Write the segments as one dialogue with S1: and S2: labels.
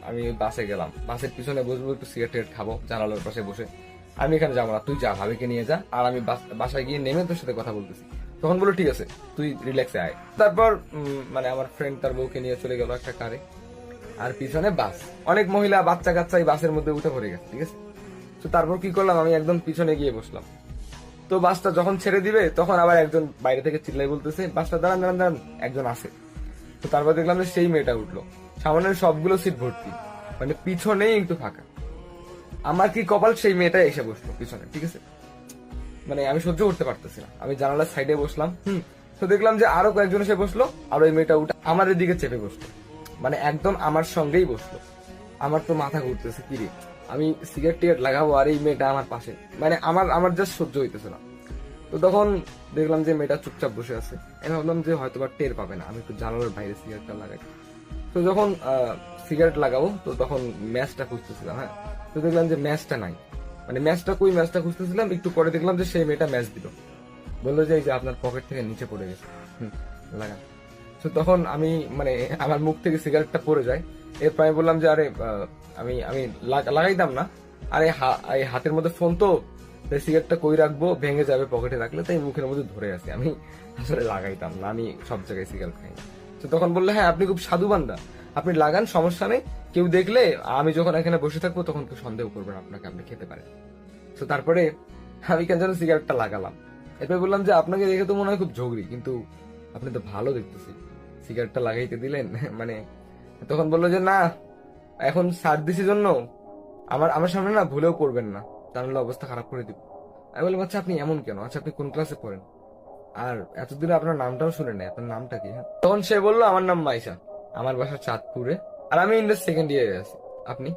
S1: আমি বাসে গেলাম, বাসের পিছনে বসবো, একটু সিগারেট খাবো জানালার পাশে বসে। আমি এখানে যাবো না, তুই যা, ভাবিকে নিয়ে যা, আর আমি বাসায় গিয়ে নেমে তোর সাথে কথা বলতেছি। তখন বললো ঠিক আছে, তুই রিল্যাক্সে আয়। তারপর মানে আমার ফ্রেন্ড তার বউকে নিয়ে চলে গেল একটা কারে, আর পিছনে বাস, অনেক মহিলা বাচ্চা কাচ্চা এই বাসের মধ্যে উঠে পড়ে গেছে, ঠিক আছে। তো তারপর কি করলাম, আমি একদম পিছনে গিয়ে বসলাম। তো বাসটা যখন ছেড়ে দিবে তখন আবার একজন বাইরে থেকে চিল্লাই বলতেছে, বাসটা দাঁড়ান দাঁড়ান দাঁড়ান, একজন আছে। তো তারপর দেখলাম যে সেই মেয়েটা উঠলো, সামনে সবগুলো সিট ভর্তি, মানে পিছনেই একটু ফাঁকা। আমার কি কপাল, সেই মেয়েটা এসে বসলো পিছনে, ঠিক আছে। মানে আমি সহ্য করতে পারতেছি না, আমি জানালার সাইডে বসলাম। তো দেখলাম যে আরো কয়েকজন এসে বসলো, আর ওই মেয়েটা উঠে আমাদের দিকে চেপে বসলো, মানে একদম আমার সঙ্গেই বসলো। আমার তো মাথা ঘুরতেছে, কি রে, আমি সিগারেট টিগারেট লাগাবো আর এই মেয়েটা আমার পাশে, মানে আমার আমার জাস্ট সহ্য হইতেছে না। তো তখন দেখলাম যে মেয়েটা চুপচাপ বসে আছে। আমি ভাবলাম যে হয়তো বা টের পাবে না, আমি একটু জানালার বাইরে সিগারেটটা লাগাই। তো যখন সিগারেট লাগাবো, তো তখন ম্যাচটা খুঁজতেছিলাম, হ্যাঁ। তো দেখলাম যে ম্যাচটা নাই, মানে ম্যাচটা কই, ম্যাচটা খুঁজতেছিলাম, একটু পরে দেখলাম যে সেই মেয়েটা ম্যাচ দিল, বললো যে এই যে আপনার পকেট থেকে নিচে পড়ে গেছে, লাগান। তো তখন আমি মানে আমার মুখ থেকে সিগারেটটা পড়ে যায়। এরপর আমি বললাম যে আরে আমি আমি লাগাইতাম না, আরে এই হাতের মধ্যে ফোন তো, তাই সিগারেটটা কই রাখবো, ভেঙে যাবে পকেটে রাখলে, তাই মুখের মধ্যে ধরে আছি, আমি আসলে লাগাইতাম না, আমি সব জায়গায় সিগারেট খাই না। তো তখন বললে হ্যাঁ আপনি খুব সাধু বান্দা, আপনি লাগান, সমস্যা নেই, কেউ দেখলে আমি যখন এখানে বসে থাকবো তখন কেউ সন্দেহ করবেন আপনাকে, আপনি খেতে পারেন। তো তারপরে আমি কেন যেন সিগারেটটা লাগালাম। এরপর বললাম যে আপনাকে দেখে তো মনে হয় খুব ঝগড়ি, কিন্তু আপনি তো ভালো দেখতেছি, সিগারেটটা লাগাইতে দিলেন। মানে তখন বললো যে না, এখন ছাড় দিছি জন্য আমার আমার সামনে না ভুলেও পড়বেন না, তাহলে অবস্থা খারাপ করে দিব। আমি বললাম আচ্ছা আপনি এমন কেন, আচ্ছা আপনি কোন ক্লাসে পড়েন, আর এতদিনে আপনার নামটাও শুনে নেই, আপনার নামটা কি? হ্যাঁ, তখন সে বললো আমার নাম মাইশা, আমার বাসা চাঁদপুরে, আর আমি ইন্টার সেকেন্ড ইয়ারে আছি। আপনি?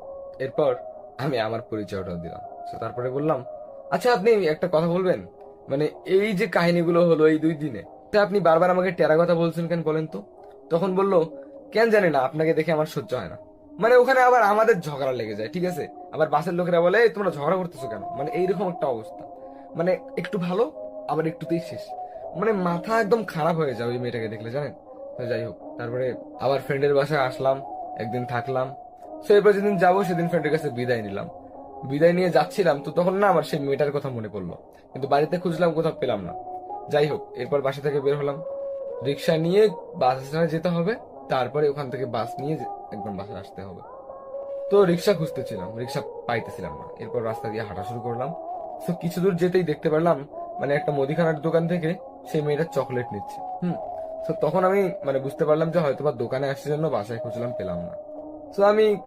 S1: এরপর আমি আমার পরিচয়টাও দিলাম। তো তারপরে বললাম আচ্ছা আপনি একটা কথা বলবেন, মানে এই যে কাহিনীগুলো হলো এই 2 দিনে, তা আপনি বারবার আমাকে টেরা কথা বলছেন কেন বলেন তো? তখন বললো কেন জানি না, আপনাকে দেখে আমার সহ্য হয় না। মানে ওখানে আবার আমাদের ঝগড়া লেগে যায়, ঠিক আছে। আবার বাসের লোকেরা বলে "এই, তোমরা ঝগড়া করতেছো কেন?" মানে এইরকম একটা অবস্থা, মানে একটু ভালো আবার একটুতেই শেষ, মানে মাথা একদম খারাপ হয়ে যায় ওই মেয়েটাকে দেখলে, জানেন। তো যাই হোক, তারপরে আবার ফ্রেন্ডের বাসায় আসলাম, একদিন থাকলাম। তো এরপর যেদিন যাবো সেদিন ফ্রেন্ডের কাছে বিদায় নিলাম। বিদায় নিয়ে যাচ্ছিলাম, তো তখন না আমার সেই মেয়েটার কথা মনে পড়লো, কিন্তু বাড়িতে খুঁজলাম, কোথাও পেলাম না। যাই হোক, এরপর বাসা থেকে বের হলাম, রিক্সা নিয়ে বাস স্ট্যান্ডে যেতে হবে, তারপরে ওখান থেকে বাস নিয়ে একদম বাসায় আসতে হবে। তো রিক্সা খুঁজতেছিলাম, রিক্সা পাইতেছিলাম না। এরপর রাস্তা দিয়ে হাঁটা শুরু করলাম। তো কিছু দূর যেতেই দেখতে পেলাম মানে একটা মুদিখানার দোকান থেকে সেই মেয়েটা চকলেট নিচ্ছে। তো তখন আমি মানে বুঝতে পারলাম যে হয়তো বা দোকানে আসার জন্য বাসায় খুঁজলাম, পেলাম না। তো আমি